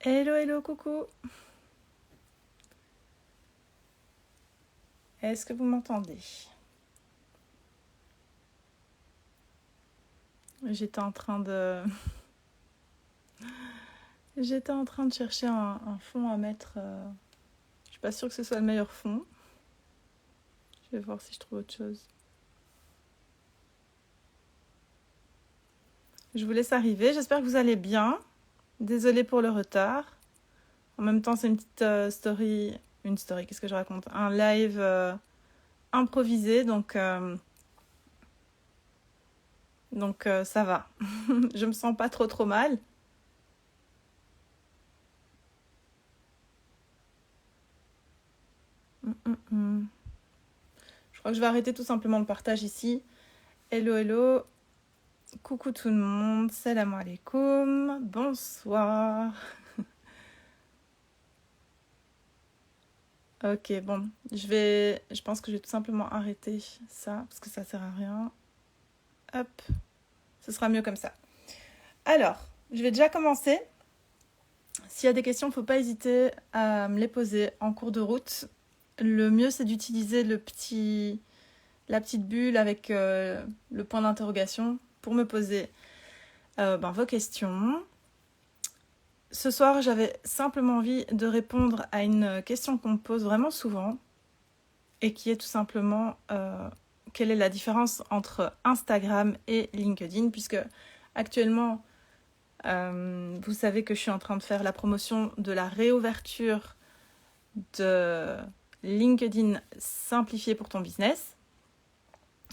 Hello, hello, coucou. Est-ce que vous m'entendez? J'étais en train de... J'étais en train de chercher un fond à mettre. Je suis pas sûre que ce soit le meilleur fond. Je vais voir si je trouve autre chose. Je vous laisse arriver. J'espère que vous allez bien. Désolée pour le retard. En même temps, c'est une petite story... Une story, qu'est-ce que je raconte? Un live improvisé, donc ça va. Je me sens pas trop mal. Je crois que je vais arrêter tout simplement le partage ici. Hello, hello. Coucou tout le monde. Salam alaikum. Bonsoir. Ok, bon. Je pense que je vais tout simplement arrêter ça parce que ça sert à rien. Hop. Ce sera mieux comme ça. Alors, je vais déjà commencer. S'il y a des questions, il ne faut pas hésiter à me les poser en cours de route. Le mieux, c'est d'utiliser la petite bulle avec le point d'interrogation pour me poser vos questions. Ce soir, j'avais simplement envie de répondre à une question qu'on me pose vraiment souvent et qui est tout simplement quelle est la différence entre Instagram et LinkedIn, puisque actuellement, vous savez que je suis en train de faire la promotion de la réouverture de LinkedIn simplifié pour ton business.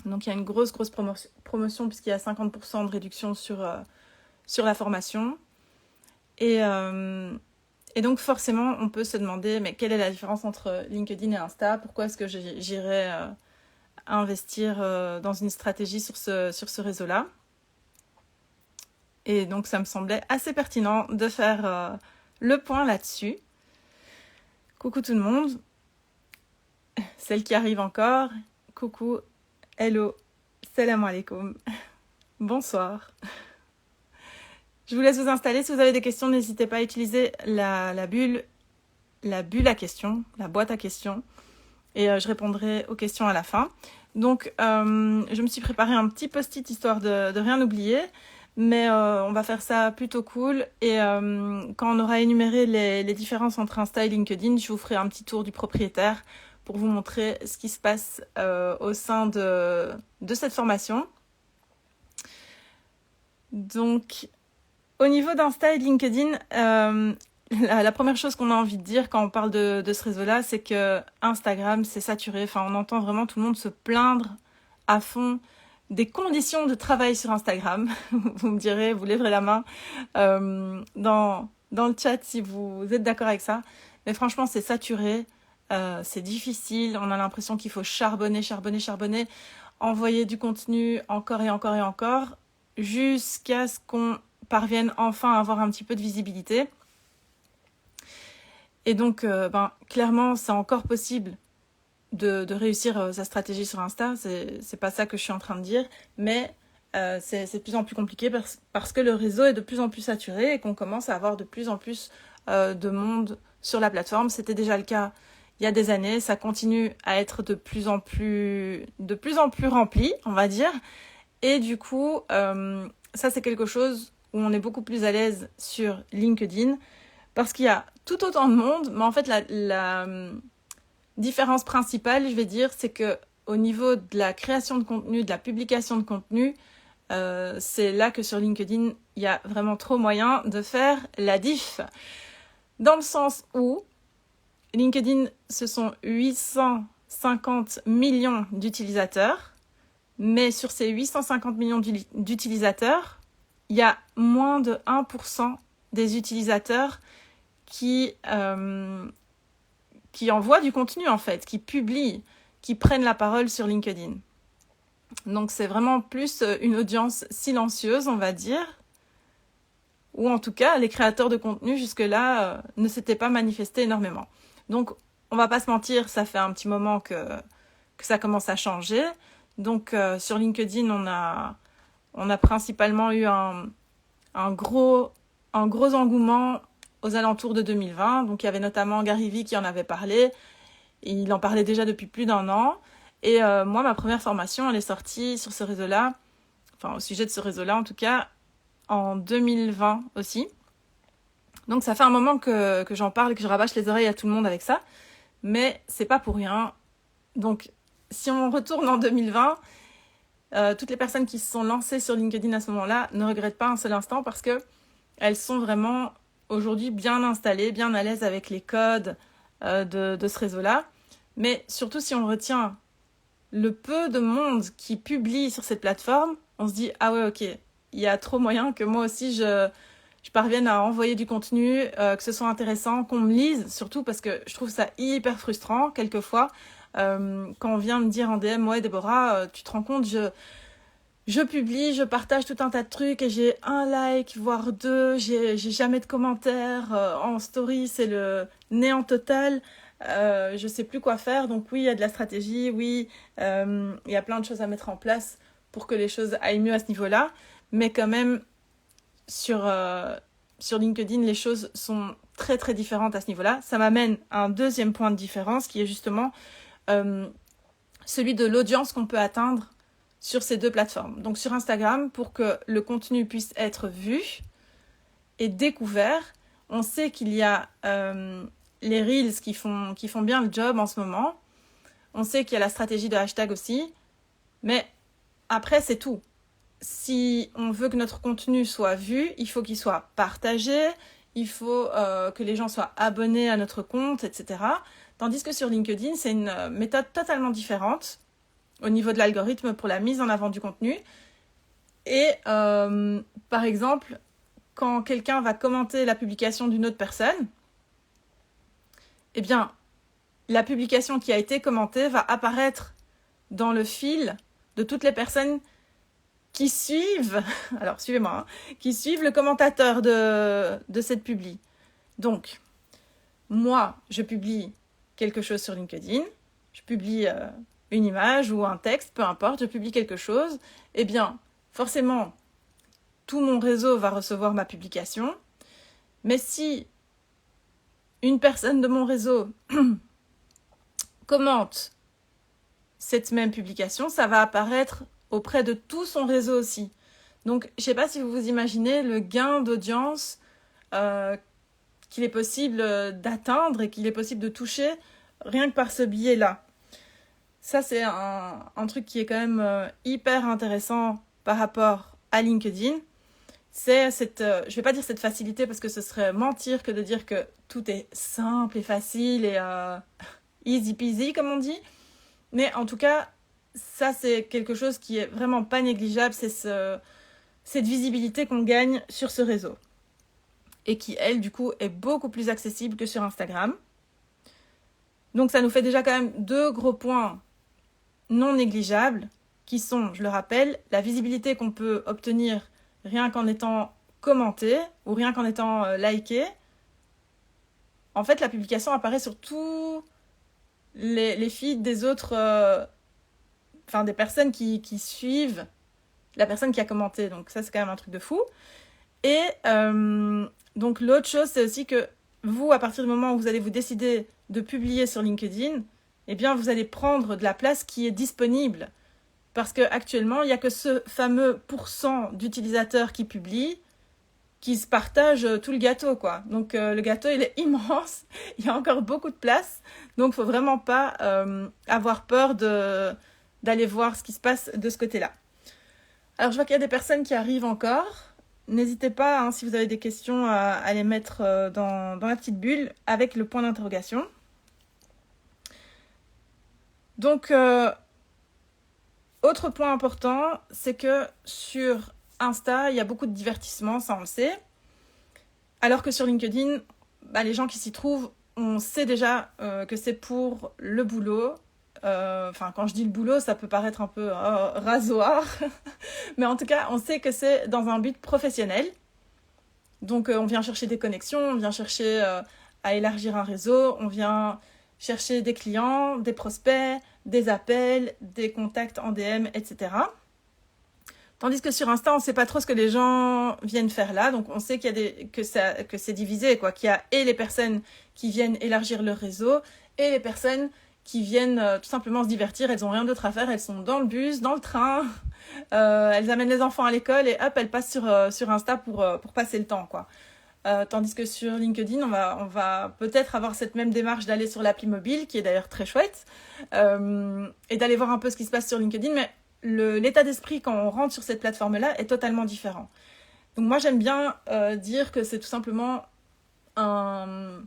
Donc il y a une grosse promotion puisqu'il y a 50% de réduction sur la formation. Et donc forcément, on peut se demander, mais quelle est la différence entre LinkedIn et Insta? Pourquoi est-ce que j'irais investir dans une stratégie sur ce réseau-là? Et donc ça me semblait assez pertinent de faire le point là-dessus. Coucou tout le monde. Celle qui arrive encore. Coucou. Hello. Salam alaikum. Bonsoir. Je vous laisse vous installer. Si vous avez des questions, n'hésitez pas à utiliser la bulle à questions, la boîte à questions. Et je répondrai aux questions à la fin. Donc, je me suis préparé un petit post-it histoire de rien oublier. Mais on va faire ça plutôt cool. Et quand on aura énuméré les différences entre Insta et LinkedIn, je vous ferai un petit tour du propriétaire pour vous montrer ce qui se passe au sein de cette formation. Donc, au niveau d'Insta et de LinkedIn, la première chose qu'on a envie de dire quand on parle de ce réseau-là, c'est que Instagram, c'est saturé. Enfin, on entend vraiment tout le monde se plaindre à fond des conditions de travail sur Instagram. Vous me direz, vous lèverez la main dans le chat si vous êtes d'accord avec ça. Mais franchement, c'est saturé, c'est difficile. On a l'impression qu'il faut charbonner, envoyer du contenu encore et encore et encore, jusqu'à ce qu'on parvienne enfin à avoir un petit peu de visibilité. Et donc, clairement, c'est encore possible de réussir sa stratégie sur Insta. C'est pas ça que je suis en train de dire, mais c'est de plus en plus compliqué parce que le réseau est de plus en plus saturé et qu'on commence à avoir de plus en plus de monde sur la plateforme. C'était déjà le cas il y a des années, ça continue à être de plus en plus rempli, on va dire. Et du coup, ça c'est quelque chose où on est beaucoup plus à l'aise sur LinkedIn parce qu'il y a tout autant de monde, mais en fait la différence principale, je vais dire, c'est que au niveau de la création de contenu, de la publication de contenu, c'est là que sur LinkedIn, il y a vraiment trop moyen de faire la diff. Dans le sens où LinkedIn, ce sont 850 millions d'utilisateurs, mais sur ces 850 millions d'utilisateurs, il y a moins de 1% des utilisateurs qui envoient du contenu en fait, qui publient, qui prennent la parole sur LinkedIn. Donc c'est vraiment plus une audience silencieuse, on va dire, ou en tout cas les créateurs de contenu jusque-là ne s'étaient pas manifestés énormément. Donc on va pas se mentir, ça fait un petit moment que ça commence à changer. Donc sur LinkedIn, on a principalement eu un gros engouement aux alentours de 2020. Donc il y avait notamment Gary Vee qui en avait parlé. Il en parlait déjà depuis plus d'1 an. Et moi, ma première formation, elle est sortie sur ce réseau-là, enfin au sujet de ce réseau-là en tout cas, en 2020 aussi. Donc ça fait un moment que j'en parle, que je rabâche les oreilles à tout le monde avec ça. Mais c'est pas pour rien. Donc si on retourne en 2020, toutes les personnes qui se sont lancées sur LinkedIn à ce moment-là ne regrettent pas un seul instant parce que elles sont vraiment aujourd'hui bien installées, bien à l'aise avec les codes de ce réseau-là. Mais surtout si on retient le peu de monde qui publie sur cette plateforme, on se dit « Ah ouais, ok, il y a trop moyen que moi aussi je parvienne à envoyer du contenu, que ce soit intéressant, qu'on me lise, surtout parce que je trouve ça hyper frustrant quelquefois. Quand on vient me dire en DM « Ouais Déborah, tu te rends compte, je publie, je partage tout un tas de trucs et j'ai 1 like, voire 2, j'ai jamais de commentaires, en story c'est le néant total. Je sais plus quoi faire, donc oui, il y a de la stratégie, oui, il y a plein de choses à mettre en place pour que les choses aillent mieux à ce niveau-là, mais quand même, sur LinkedIn, les choses sont très très différentes à ce niveau-là. Ça m'amène à un deuxième point de différence qui est justement celui de l'audience qu'on peut atteindre sur ces 2 plateformes. Donc sur Instagram, pour que le contenu puisse être vu et découvert, on sait qu'il y a les Reels qui font bien le job en ce moment. On sait qu'il y a la stratégie de hashtag aussi. Mais après, c'est tout. Si on veut que notre contenu soit vu, il faut qu'il soit partagé, il faut que les gens soient abonnés à notre compte, etc. Tandis que sur LinkedIn, c'est une méthode totalement différente au niveau de l'algorithme pour la mise en avant du contenu. Et par exemple, quand quelqu'un va commenter la publication d'une autre personne, eh bien, la publication qui a été commentée va apparaître dans le fil de toutes les personnes qui suivent, alors suivez-moi, qui suivent le commentateur de cette publi. Donc, moi, je publie quelque chose sur LinkedIn, je publie une image ou un texte, peu importe, je publie quelque chose, eh bien, forcément, tout mon réseau va recevoir ma publication, mais si une personne de mon réseau commente cette même publication, ça va apparaître auprès de tout son réseau aussi. Donc, je ne sais pas si vous vous imaginez le gain d'audience qu'il est possible d'atteindre et qu'il est possible de toucher rien que par ce biais-là. Ça, c'est un truc qui est quand même hyper intéressant par rapport à LinkedIn. C'est cette, je ne vais pas dire cette facilité parce que ce serait mentir que de dire que tout est simple et facile et easy peasy comme on dit. Mais en tout cas, ça c'est quelque chose qui est vraiment pas négligeable, c'est cette visibilité qu'on gagne sur ce réseau. Et qui, elle, du coup, est beaucoup plus accessible que sur Instagram. Donc ça nous fait déjà quand même 2 gros points non négligeables qui sont, je le rappelle, la visibilité qu'on peut obtenir rien qu'en étant commenté ou rien qu'en étant liké. En fait, la publication apparaît sur tous les feeds des autres, des personnes qui suivent la personne qui a commenté. Donc ça, c'est quand même un truc de fou. Et donc l'autre chose, c'est aussi que vous, à partir du moment où vous allez vous décider de publier sur LinkedIn, eh bien, vous allez prendre de la place qui est disponible. Parce qu'actuellement, il n'y a que ce fameux pourcent d'utilisateurs qui publient, qui se partagent tout le gâteau, quoi. Donc, le gâteau, il est immense. Il y a encore beaucoup de place. Donc, il ne faut vraiment pas avoir peur d'aller voir ce qui se passe de ce côté-là. Alors, je vois qu'il y a des personnes qui arrivent encore. N'hésitez pas, hein, si vous avez des questions, à les mettre dans la petite bulle avec le point d'interrogation. Donc, autre point important, c'est que sur Insta, il y a beaucoup de divertissement, ça on le sait. Alors que sur LinkedIn, les gens qui s'y trouvent, on sait déjà que c'est pour le boulot. Quand je dis le boulot, ça peut paraître un peu rasoir. Mais en tout cas, on sait que c'est dans un but professionnel. Donc, on vient chercher des connexions, on vient chercher à élargir un réseau, on vient chercher des clients, des prospects, des appels, des contacts en DM, etc. Tandis que sur Insta, on ne sait pas trop ce que les gens viennent faire là. Donc, on sait qu'il y a que c'est divisé, quoi. Qu'il y a et les personnes qui viennent élargir leur réseau et les personnes qui viennent tout simplement se divertir. Elles n'ont rien d'autre à faire. Elles sont dans le bus, dans le train. Elles amènent les enfants à l'école et hop, elles passent sur Insta pour passer le temps, quoi. Tandis que sur LinkedIn, on va peut-être avoir cette même démarche d'aller sur l'appli mobile, qui est d'ailleurs très chouette, et d'aller voir un peu ce qui se passe sur LinkedIn, mais l'état d'esprit quand on rentre sur cette plateforme-là est totalement différent. Donc moi, j'aime bien dire que c'est tout simplement une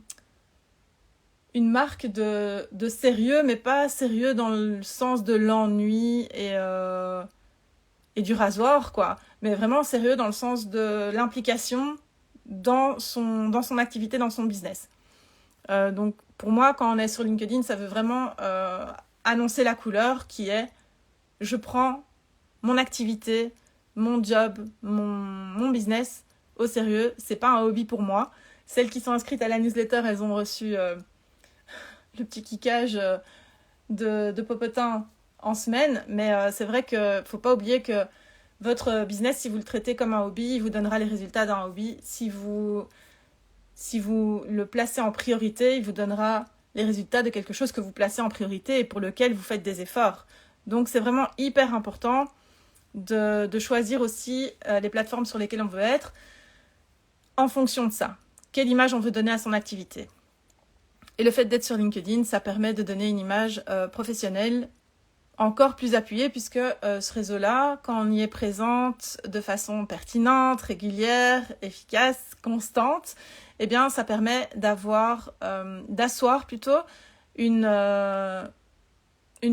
marque de sérieux, mais pas sérieux dans le sens de l'ennui et du rasoir, quoi, mais vraiment sérieux dans le sens de l'implication dans son activité, dans son business. Donc pour moi, quand on est sur LinkedIn, ça veut vraiment annoncer la couleur qui est je prends mon activité, mon job, mon business au sérieux. C'est pas un hobby pour moi. Celles qui sont inscrites à la newsletter, elles ont reçu le petit kickage de popotin en semaine, mais c'est vrai qu'il faut pas oublier que votre business, si vous le traitez comme un hobby, il vous donnera les résultats d'un hobby. Si vous le placez en priorité, il vous donnera les résultats de quelque chose que vous placez en priorité et pour lequel vous faites des efforts. Donc, c'est vraiment hyper important de choisir aussi les plateformes sur lesquelles on veut être en fonction de ça. Quelle image on veut donner à son activité. Et le fait d'être sur LinkedIn, ça permet de donner une image professionnelle encore plus appuyée puisque ce réseau-là, quand on y est présente de façon pertinente, régulière, efficace, constante, eh bien, ça permet d'asseoir plutôt une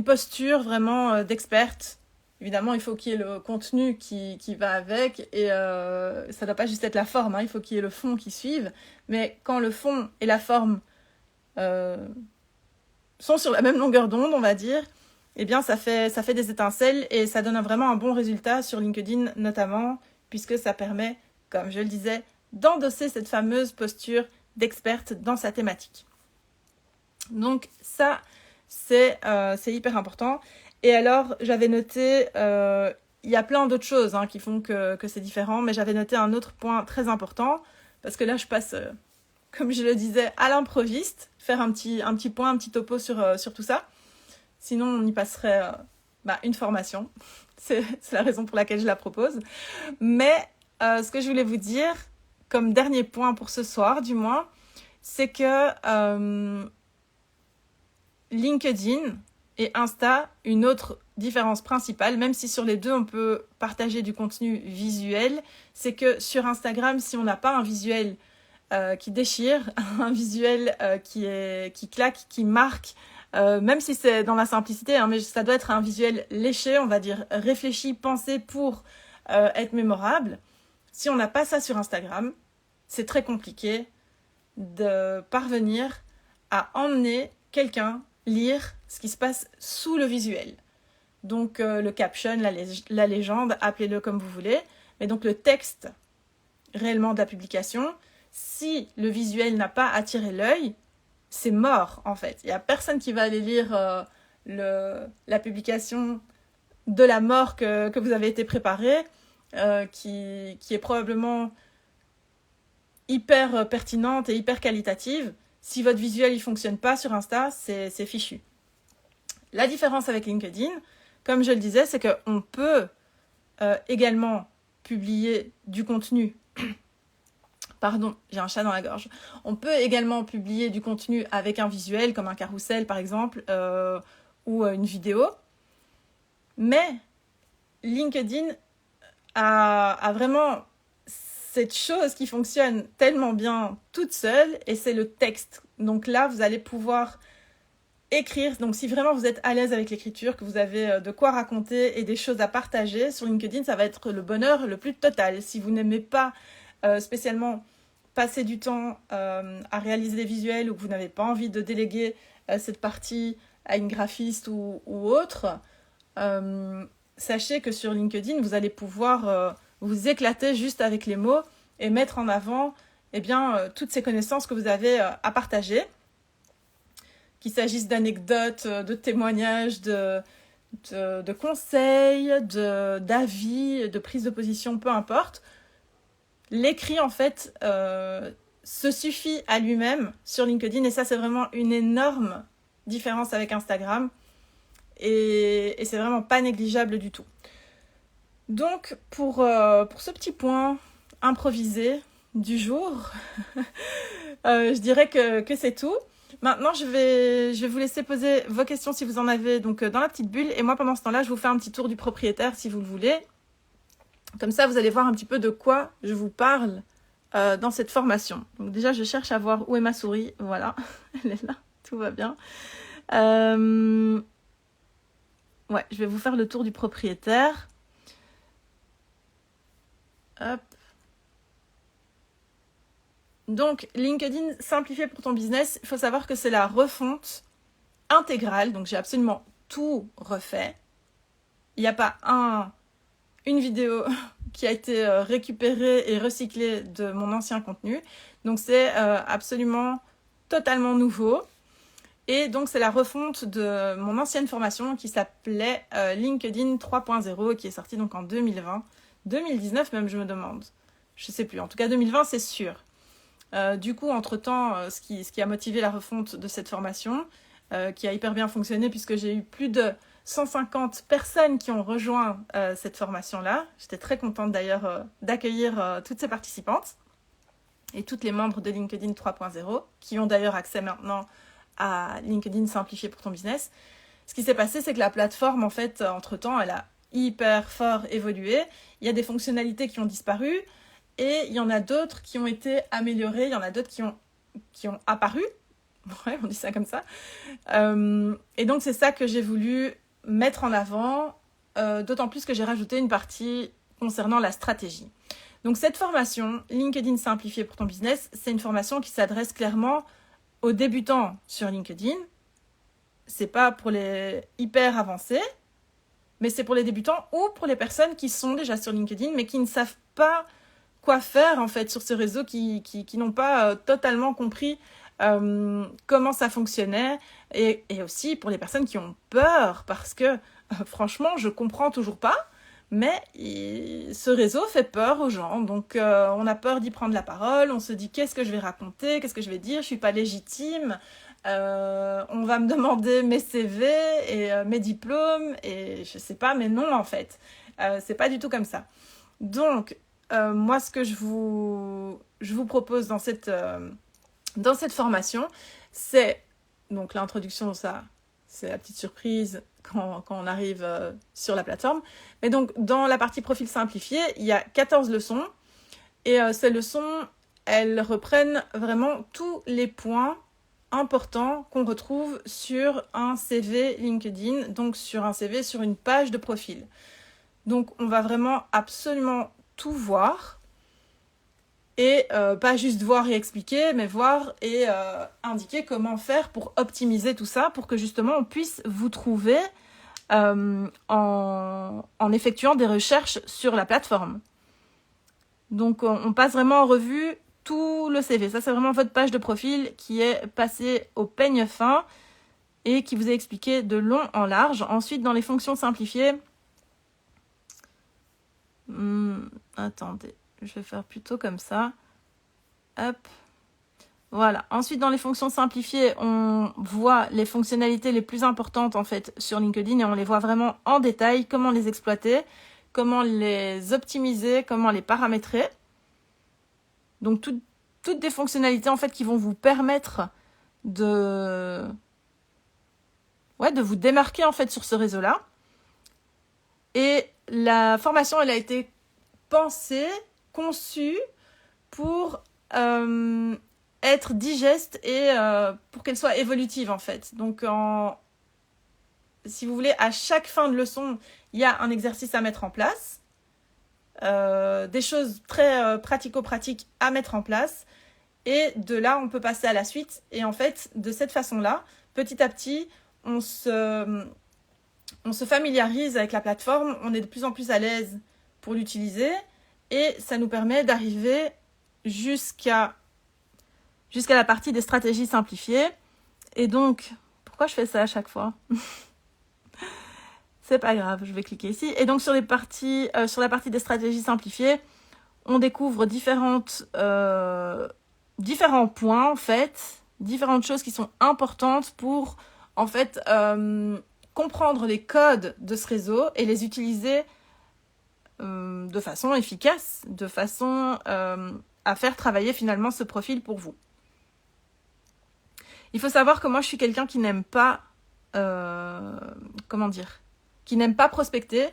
posture vraiment d'experte. Évidemment, il faut qu'il y ait le contenu qui va avec et ça ne doit pas juste être la forme, hein, il faut qu'il y ait le fond qui suive. Mais quand le fond et la forme sont sur la même longueur d'onde, on va dire, eh bien, ça fait des étincelles et ça donne vraiment un bon résultat sur LinkedIn notamment, puisque ça permet, comme je le disais, d'endosser cette fameuse posture d'experte dans sa thématique. Donc ça, c'est hyper important. Et alors, j'avais noté, il y a plein d'autres choses qui font que c'est différent, mais j'avais noté un autre point très important, parce que là, je passe, comme je le disais, à l'improviste, faire un petit point, un petit topo sur tout ça. Sinon, on y passerait une formation. C'est la raison pour laquelle je la propose. Mais ce que je voulais vous dire, comme dernier point pour ce soir, du moins, c'est que LinkedIn et Insta, une autre différence principale, même si sur les deux, on peut partager du contenu visuel, c'est que sur Instagram, si on n'a pas un visuel qui déchire, un visuel qui claque, qui marque, même si c'est dans la simplicité, mais ça doit être un visuel léché, on va dire réfléchi, pensé pour être mémorable. Si on n'a pas ça sur Instagram, c'est très compliqué de parvenir à emmener quelqu'un lire ce qui se passe sous le visuel. Donc le caption, la légende, appelez-le comme vous voulez, mais donc le texte réellement de la publication, si le visuel n'a pas attiré l'œil, c'est mort en fait. Il n'y a personne qui va aller lire la publication de la mort que vous avez été préparé, qui est probablement hyper pertinente et hyper qualitative. Si votre visuel ne fonctionne pas sur Insta, c'est fichu. La différence avec LinkedIn, comme je le disais, c'est qu'on peut également publier du contenu. Pardon, j'ai un chat dans la gorge. On peut également publier du contenu avec un visuel, comme un carrousel par exemple, ou une vidéo. Mais LinkedIn a vraiment cette chose qui fonctionne tellement bien toute seule, et c'est le texte. Donc là, vous allez pouvoir écrire. Donc si vraiment vous êtes à l'aise avec l'écriture, que vous avez de quoi raconter et des choses à partager, sur LinkedIn, ça va être le bonheur le plus total. Si vous n'aimez pas spécialement passer du temps à réaliser des visuels, ou que vous n'avez pas envie de déléguer cette partie à une graphiste ou autre, sachez que sur LinkedIn, vous allez pouvoir vous éclater juste avec les mots et mettre en avant toutes ces connaissances que vous avez à partager, qu'il s'agisse d'anecdotes, de témoignages, de de conseils, d'avis, de prise de position, peu importe. L'écrit, en fait, se suffit à lui-même sur LinkedIn. Et ça, c'est vraiment une énorme différence avec Instagram. Et c'est vraiment pas négligeable du tout. Donc, pour ce petit point improvisé du jour, je dirais que c'est tout. Maintenant, je vais vous laisser poser vos questions si vous en avez donc dans la petite bulle. Et moi, pendant ce temps-là, je vous fais un petit tour du propriétaire si vous le voulez. Comme ça, vous allez voir un petit peu de quoi je vous parle dans cette formation. Donc déjà, je cherche à voir où est ma souris. Voilà, elle est là, tout va bien. Ouais, je vais vous faire le tour du propriétaire. Hop. Donc, LinkedIn simplifié pour ton business, il faut savoir que c'est la refonte intégrale. Donc, j'ai absolument tout refait. Il n'y a pas une vidéo qui a été récupérée et recyclée de mon ancien contenu. Donc, c'est absolument totalement nouveau. Et donc, c'est la refonte de mon ancienne formation qui s'appelait LinkedIn 3.0, qui est sortie donc en 2020. 2019 même, je me demande. Je sais plus. En tout cas, 2020, c'est sûr. Du coup, entre-temps, ce qui a motivé la refonte de cette formation, qui a hyper bien fonctionné puisque j'ai eu plus de 150 personnes qui ont rejoint cette formation-là. J'étais très contente d'ailleurs d'accueillir toutes ces participantes et toutes les membres de LinkedIn 3.0 qui ont d'ailleurs accès maintenant à LinkedIn simplifié pour ton business. Ce qui s'est passé, c'est que la plateforme, en fait, entre-temps, elle a hyper fort évolué. Il y a des fonctionnalités qui ont disparu et il y en a d'autres qui ont été améliorées. Il y en a d'autres qui ont apparu. Ouais, on dit ça comme ça. Et donc, c'est ça que j'ai voulu mettre en avant, d'autant plus que j'ai rajouté une partie concernant la stratégie. Donc, cette formation, LinkedIn simplifié pour ton business, c'est une formation qui s'adresse clairement aux débutants sur LinkedIn. C'est pas pour les hyper avancés, mais c'est pour les débutants ou pour les personnes qui sont déjà sur LinkedIn, mais qui ne savent pas quoi faire en fait sur ce réseau, qui n'ont pas totalement compris comment ça fonctionnait, et aussi pour les personnes qui ont peur, parce que franchement, je comprends toujours pas, mais ce réseau fait peur aux gens, donc on a peur d'y prendre la parole, on se dit qu'est-ce que je vais raconter, qu'est-ce que je vais dire, je suis pas légitime, on va me demander mes CV et mes diplômes, et je sais pas, mais non en fait, c'est pas du tout comme ça. Donc, moi ce que je vous propose dans cette formation, c'est donc l'introduction, ça c'est la petite surprise quand on arrive sur la plateforme. Mais donc, dans la partie profil simplifié, il y a 14 leçons. Et ces leçons, elles reprennent vraiment tous les points importants qu'on retrouve sur un CV LinkedIn, donc sur un CV, sur une page de profil. Donc, on va vraiment absolument tout voir. Et pas juste voir et expliquer, mais voir et indiquer comment faire pour optimiser tout ça, pour que justement on puisse vous trouver en effectuant des recherches sur la plateforme. Donc on passe vraiment en revue tout le CV. Ça, c'est vraiment votre page de profil qui est passée au peigne fin et qui vous est expliqué de long en large. Ensuite, dans les fonctions simplifiées... attendez. Je vais faire plutôt comme ça. Hop. Voilà. Ensuite, dans les fonctions simplifiées, on voit les fonctionnalités les plus importantes en fait sur LinkedIn et on les voit vraiment en détail, comment les exploiter, comment les optimiser, comment les paramétrer. Donc, toutes des fonctionnalités en fait qui vont vous permettre de vous démarquer en fait sur ce réseau-là. Et la formation, elle a été pensée, conçue pour être digeste et pour qu'elle soit évolutive en fait. Donc, si vous voulez, à chaque fin de leçon, il y a un exercice à mettre en place, des choses très pratico-pratiques à mettre en place, et de là, on peut passer à la suite. Et en fait, de cette façon-là, petit à petit, on se familiarise avec la plateforme, on est de plus en plus à l'aise pour l'utiliser, et ça nous permet d'arriver jusqu'à la partie des stratégies simplifiées. Et donc, pourquoi je fais ça à chaque fois ? C'est pas grave, je vais cliquer ici. Et donc sur la partie des stratégies simplifiées, on découvre différents points en fait, différentes choses qui sont importantes pour en fait comprendre les codes de ce réseau et les utiliser de façon efficace, de façon à faire travailler finalement ce profil pour vous. Il faut savoir que moi je suis quelqu'un qui n'aime pas qui n'aime pas prospecter.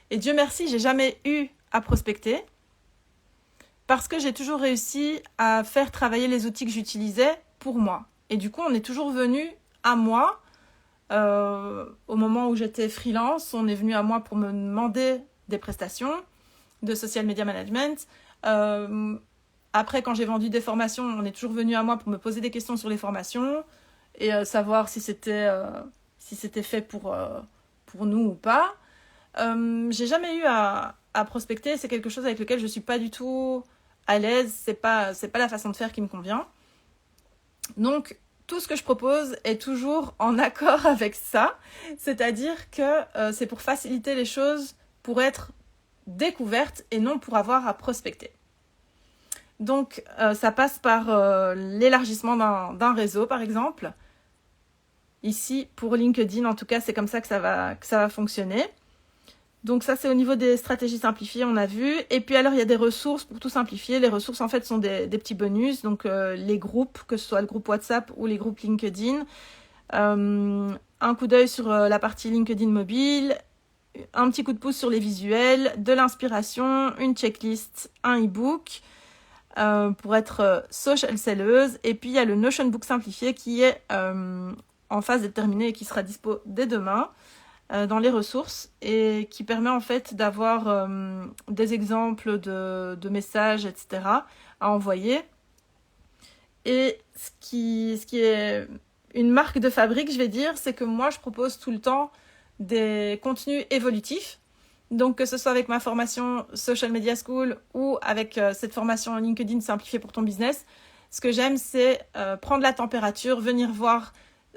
Et Dieu merci, j'ai jamais eu à prospecter parce que j'ai toujours réussi à faire travailler les outils que j'utilisais pour moi. Et du coup, on est toujours venu à moi. Au moment où j'étais freelance, on est venu à moi pour me demander des prestations de social media management. Après, quand j'ai vendu des formations, on est toujours venu à moi pour me poser des questions sur les formations et savoir si c'était fait pour nous ou pas. J'ai jamais eu à prospecter. C'est quelque chose avec lequel je suis pas du tout à l'aise. C'est pas la façon de faire qui me convient. Donc, tout ce que je propose est toujours en accord avec ça. C'est-à-dire que c'est pour faciliter les choses, pour être découverte et non pour avoir à prospecter. Donc, ça passe par l'élargissement d'un réseau, par exemple. Ici, pour LinkedIn, en tout cas, c'est comme ça que ça va fonctionner. Donc ça, c'est au niveau des stratégies simplifiées, on a vu. Et puis alors, il y a des ressources pour tout simplifier. Les ressources, en fait, sont des petits bonus. Donc les groupes, que ce soit le groupe WhatsApp ou les groupes LinkedIn. Un coup d'œil sur la partie LinkedIn mobile. Un petit coup de pouce sur les visuels. De l'inspiration, une checklist, un e-book pour être social selleuse. Et puis, il y a le Notion Book simplifié qui est en phase d'être terminé et qui sera dispo dès demain. Dans les ressources et qui permet en fait d'avoir des exemples de messages, etc. à envoyer. Et ce qui est une marque de fabrique, je vais dire, c'est que moi, je propose tout le temps des contenus évolutifs. Donc, que ce soit avec ma formation Social Media School ou avec cette formation LinkedIn simplifiée pour ton business, ce que j'aime, c'est prendre la température, venir voir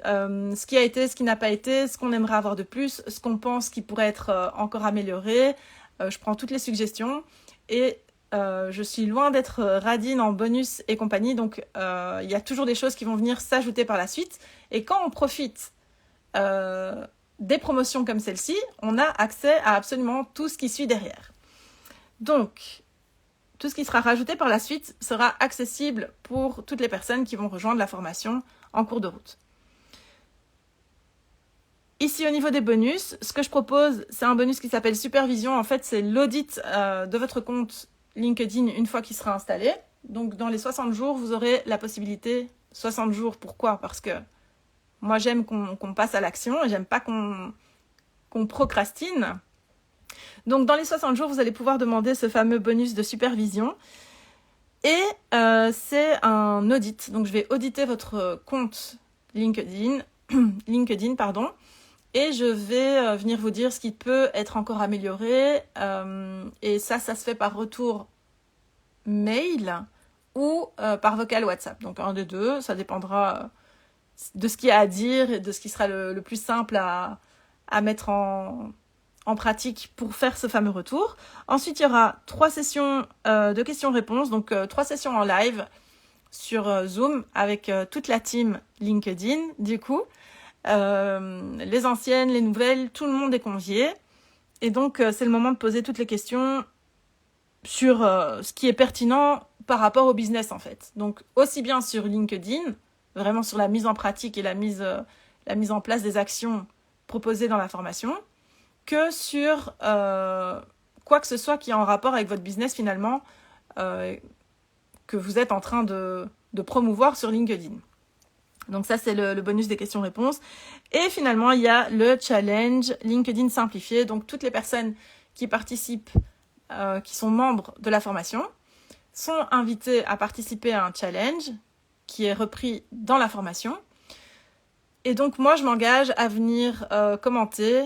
ce qui a été, ce qui n'a pas été, ce qu'on aimerait avoir de plus, ce qu'on pense qui pourrait être encore amélioré. Je prends toutes les suggestions et je suis loin d'être radine en bonus et compagnie. Donc, il y a toujours des choses qui vont venir s'ajouter par la suite. Et quand on profite des promotions comme celle-ci, on a accès à absolument tout ce qui suit derrière. Donc, tout ce qui sera rajouté par la suite sera accessible pour toutes les personnes qui vont rejoindre la formation en cours de route. Ici, au niveau des bonus, ce que je propose, c'est un bonus qui s'appelle Supervision. En fait, c'est l'audit de votre compte LinkedIn une fois qu'il sera installé. Donc, dans les 60 jours, vous aurez la possibilité... 60 jours, pourquoi ? Parce que moi, j'aime qu'on passe à l'action et j'aime pas qu'on procrastine. Donc, dans les 60 jours, vous allez pouvoir demander ce fameux bonus de supervision. Et c'est un audit. Donc, je vais auditer votre compte LinkedIn, et je vais venir vous dire ce qui peut être encore amélioré. Et ça se fait par retour mail ou par vocal WhatsApp. Donc, un des deux, ça dépendra de ce qu'il y a à dire et de ce qui sera le plus simple à mettre en pratique pour faire ce fameux retour. Ensuite, il y aura 3 sessions de questions-réponses, donc 3 sessions en live sur Zoom avec toute la team LinkedIn, du coup. Les anciennes, les nouvelles, tout le monde est convié. Et donc, c'est le moment de poser toutes les questions sur ce qui est pertinent par rapport au business, en fait. Donc, aussi bien sur LinkedIn, vraiment sur la mise en pratique et la mise en place des actions proposées dans la formation, que sur quoi que ce soit qui est en rapport avec votre business, finalement, que vous êtes en train de promouvoir sur LinkedIn. Donc ça, c'est le bonus des questions-réponses. Et finalement, il y a le challenge LinkedIn simplifié. Donc toutes les personnes qui participent, qui sont membres de la formation, sont invitées à participer à un challenge qui est repris dans la formation. Et donc moi, je m'engage à venir commenter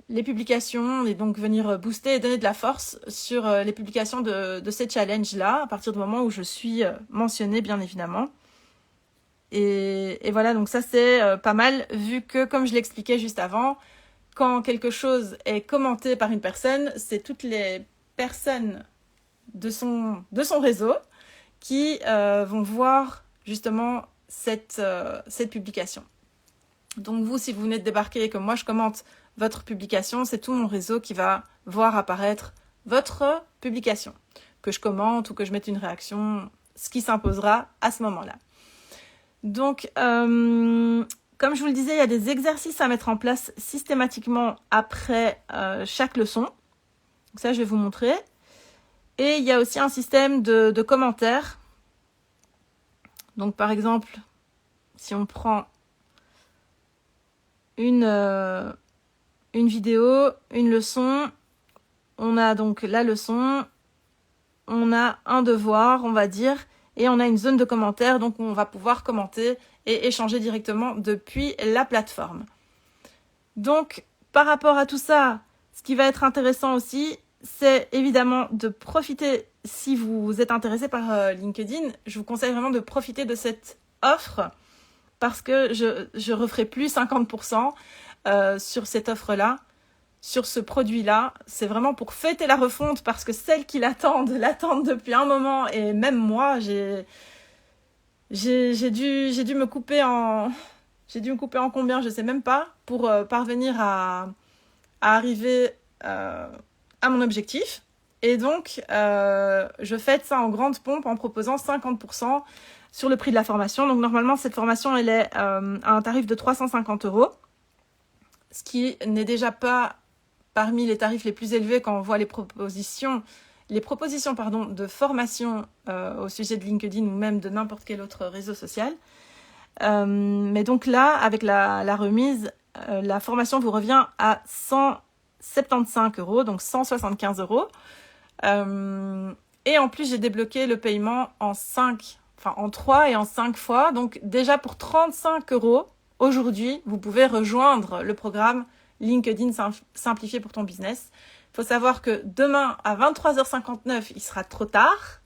les publications et donc venir booster et donner de la force sur les publications de ces challenges-là, à partir du moment où je suis mentionnée, bien évidemment. Et voilà, donc ça c'est pas mal, vu que, comme je l'expliquais juste avant, quand quelque chose est commenté par une personne, c'est toutes les personnes de son réseau qui vont voir justement cette publication. Donc vous, si vous venez de débarquer et que moi je commente votre publication, c'est tout mon réseau qui va voir apparaître votre publication. Que je commente ou que je mette une réaction, ce qui s'imposera à ce moment-là. Donc, comme je vous le disais, il y a des exercices à mettre en place systématiquement après chaque leçon. Donc ça, je vais vous montrer. Et il y a aussi un système de commentaires. Donc, par exemple, si on prend une vidéo, une leçon, on a donc la leçon, on a un devoir, on va dire, et on a une zone de commentaires, donc on va pouvoir commenter et échanger directement depuis la plateforme. Donc, par rapport à tout ça, ce qui va être intéressant aussi, c'est évidemment de profiter, si vous êtes intéressé par LinkedIn, je vous conseille vraiment de profiter de cette offre, parce que je referai plus 50% sur cette offre-là, sur ce produit-là. C'est vraiment pour fêter la refonte, parce que celles qui l'attendent depuis un moment, et même moi, j'ai dû me couper en combien, je sais même pas, pour parvenir à arriver à mon objectif. Et donc, je fête ça en grande pompe en proposant 50% sur le prix de la formation. Donc normalement, cette formation, elle est à un tarif de 350 €, ce qui n'est déjà pas parmi les tarifs les plus élevés quand on voit les propositions de formation au sujet de LinkedIn ou même de n'importe quel autre réseau social. Mais donc là, avec la remise, la formation vous revient à 175 €, donc 175 €. Et en plus, j'ai débloqué le paiement en 3 et en 5 fois. Donc déjà pour 35 € aujourd'hui, vous pouvez rejoindre le programme LinkedIn simplifié pour ton business. Il faut savoir que demain à 23h59, il sera trop tard.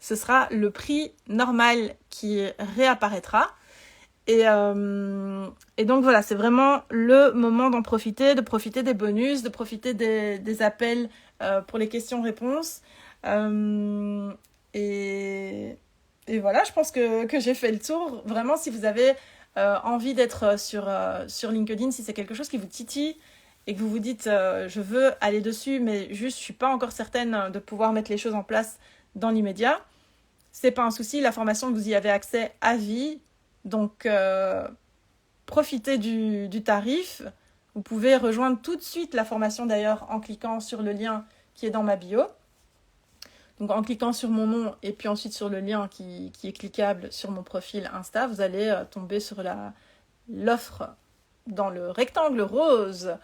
Ce sera le prix normal qui réapparaîtra. Et donc voilà, c'est vraiment le moment d'en profiter, de profiter des bonus, de profiter des appels pour les questions-réponses. Et voilà, je pense que j'ai fait le tour. Vraiment, si vous avez envie d'être sur LinkedIn, si c'est quelque chose qui vous titille et que vous vous dites je veux aller dessus, mais juste je suis pas encore certaine de pouvoir mettre les choses en place dans l'immédiat, c'est pas un souci. La formation, vous y avez accès à vie. Donc, profitez du tarif. Vous pouvez rejoindre tout de suite la formation d'ailleurs en cliquant sur le lien qui est dans ma bio. Donc, en cliquant sur mon nom et puis ensuite sur le lien qui est cliquable sur mon profil Insta, vous allez tomber sur l'offre dans le rectangle rose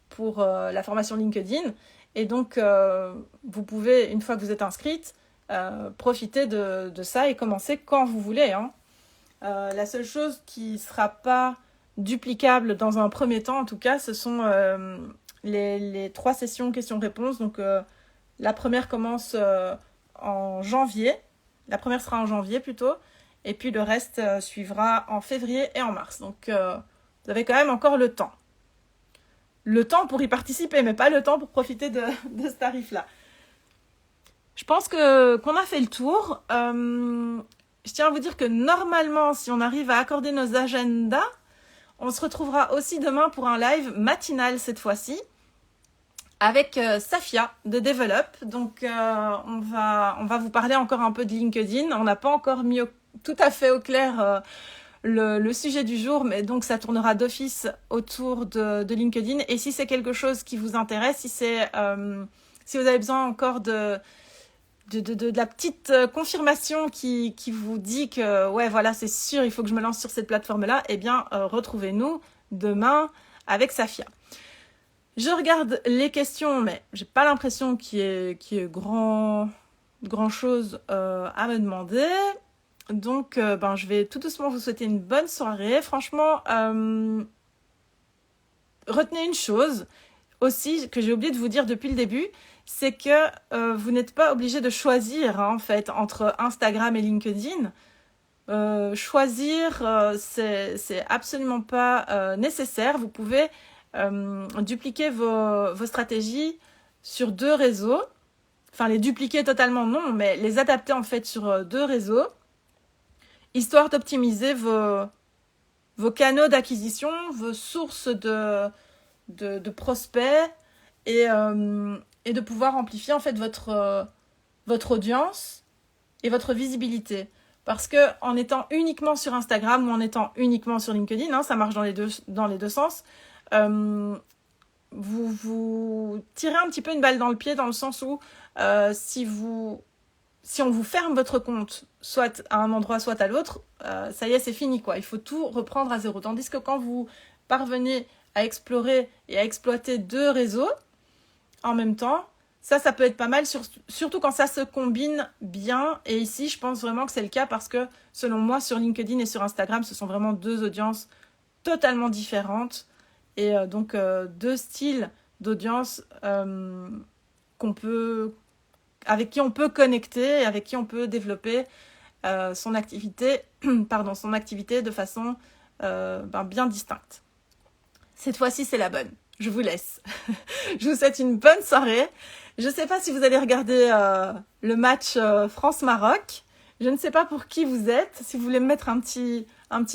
pour la formation LinkedIn. Et donc, vous pouvez, une fois que vous êtes inscrite, profiter de ça et commencer quand vous voulez, hein. La seule chose qui ne sera pas duplicable dans un premier temps, en tout cas, ce sont les 3 sessions questions-réponses. Donc, la première commence en janvier. La première sera en janvier plutôt. Et puis, le reste suivra en février et en mars. Donc, vous avez quand même encore le temps. Le temps pour y participer, mais pas le temps pour profiter de ce tarif-là. Je pense qu'on a fait le tour. Je tiens à vous dire que normalement, si on arrive à accorder nos agendas, on se retrouvera aussi demain pour un live matinal cette fois-ci avec Safia de Develop. Donc, on va vous parler encore un peu de LinkedIn. On n'a pas encore mis tout à fait au clair le sujet du jour, mais donc ça tournera d'office autour de LinkedIn. Et si c'est quelque chose qui vous intéresse, si vous avez besoin encore de la petite confirmation qui vous dit que ouais voilà, c'est sûr, il faut que je me lance sur cette plateforme-là, eh bien retrouvez-nous demain avec Safia. Je regarde les questions, mais j'ai pas l'impression qu'il y ait grand chose à me demander. Donc je vais tout doucement vous souhaiter une bonne soirée. Franchement, retenez une chose aussi que j'ai oublié de vous dire depuis le début, c'est que vous n'êtes pas obligé de choisir en fait entre Instagram et LinkedIn. choisir, c'est absolument pas nécessaire. Vous pouvez dupliquer vos stratégies sur 2 réseaux. Enfin, les dupliquer totalement, non, mais les adapter en fait sur 2 réseaux, histoire d'optimiser vos canaux d'acquisition, vos sources de prospects et de pouvoir amplifier en fait votre audience et votre visibilité. Parce que en étant uniquement sur Instagram ou en étant uniquement sur LinkedIn, hein, ça marche dans les deux sens, vous tirez un petit peu une balle dans le pied dans le sens où si on vous ferme votre compte, soit à un endroit, soit à l'autre, ça y est, c'est fini, quoi. Il faut tout reprendre à zéro. Tandis que quand vous parvenez à explorer et à exploiter 2 réseaux en même temps, ça peut être pas mal, surtout quand ça se combine bien. Et ici, je pense vraiment que c'est le cas parce que, selon moi, sur LinkedIn et sur Instagram, ce sont vraiment 2 audiences totalement différentes. Et donc, 2 styles d'audience avec qui on peut connecter, et avec qui on peut développer son activité de façon bien distincte. Cette fois-ci, c'est la bonne. Je vous laisse. Je vous souhaite une bonne soirée. Je ne sais pas si vous allez regarder le match France-Maroc. Je ne sais pas pour qui vous êtes. Si vous voulez me mettre un petit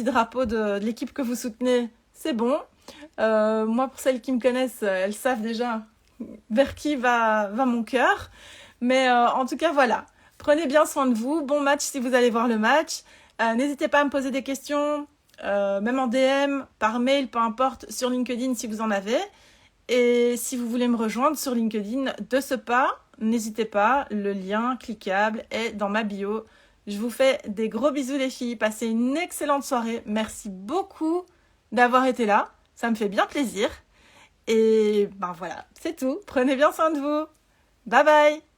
drapeau de l'équipe que vous soutenez, c'est bon. Moi, pour celles qui me connaissent, elles savent déjà vers qui va mon cœur. Mais en tout cas, voilà. Prenez bien soin de vous. Bon match si vous allez voir le match. N'hésitez pas à me poser des questions, même en DM, par mail, peu importe, sur LinkedIn si vous en avez. Et si vous voulez me rejoindre sur LinkedIn de ce pas, n'hésitez pas. Le lien cliquable est dans ma bio. Je vous fais des gros bisous les filles. Passez une excellente soirée. Merci beaucoup d'avoir été là. Ça me fait bien plaisir. Et voilà, c'est tout. Prenez bien soin de vous. Bye bye.